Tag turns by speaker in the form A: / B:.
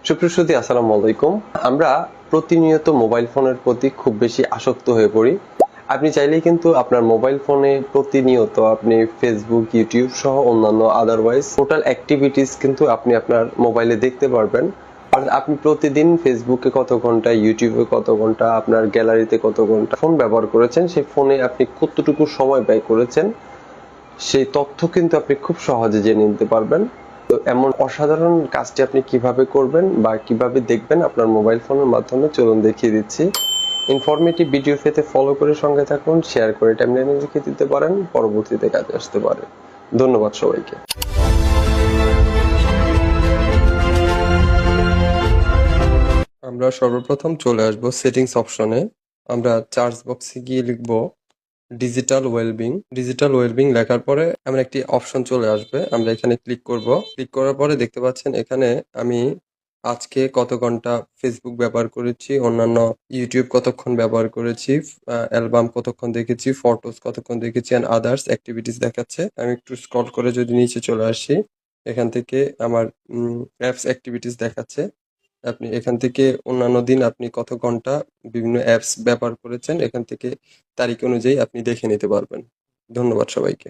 A: সুপ্রসূতি আসসালামু আলাইকুম। আমরা প্রতিনিয়ত মোবাইল ফোনের প্রতি খুব বেশি আসক্ত হয়ে পড়ি। আপনি চাইলেই কিন্তু আপনার মোবাইল ফোনে প্রতিনিয়ত আপনি ফেসবুক, ইউটিউব সহ অন্যান্য আদারওয়াইজ টোটাল অ্যাক্টিভিটিস কিন্তু আপনি আপনার মোবাইলে দেখতে পারবেন। অর্থাৎ আপনি প্রতিদিন ফেসবুকে কত ঘন্টা, ইউটিউবে কত ঘন্টা, আপনার গ্যালারিতে কত ঘন্টা ফোন ব্যবহার করেছেন, সেই ফোনে আপনি কতটুকু সময় ব্যয় করেছেন, সেই তথ্য কিন্তু আপনি খুব সহজে জেনে নিতে পারবেন। তো এমন অসাধারণ কাজটি আপনি কিভাবে করবেন বা কিভাবে দেখবেন আপনার মোবাইল ফোনের মাধ্যমে চলুন দেখিয়ে দিচ্ছি। ইনফরমেটিভ ভিডিও পেতে ফলো করে সঙ্গে থাকুন, শেয়ার করে টাইমলাইনে লিখে দিতে পারেন, পরবর্তীতে কাজে আসতে পারে। ধন্যবাদ সবাইকে। আমরা সর্বপ্রথম চলে আসব সেটিংস অপশনে। আমরা চার্জ বক্সে গিয়ে লিখব ডিজিটাল ওয়েলবিং লেখার পরে এমন একটি অপশন চলে আসবে। আমরা এখানে ক্লিক করব। ক্লিক করার পরে দেখতে পাচ্ছেন এখানে আমি আজকে কত ঘন্টা ফেসবুক ব্যবহার করেছি, অন্যান্য ইউটিউব কতক্ষণ ব্যবহার করেছি, অ্যালবাম কতক্ষণ দেখেছি, ফটোস কতক্ষণ দেখেছি অ্যান্ড আদার্স অ্যাক্টিভিটিস দেখাচ্ছে। আমি একটু স্ক্রল করে যদি নিচে চলে আসি, এখান থেকে আমার অ্যাপস অ্যাক্টিভিটিস দেখাচ্ছে। আপনি এখান থেকে অন্যান্য দিন আপনি কত ঘন্টা বিভিন্ন অ্যাপস ব্যবহার করেছেন এখান থেকে তারিখ অনুযায়ী আপনি দেখে নিতে পারবেন। ধন্যবাদ সবাইকে।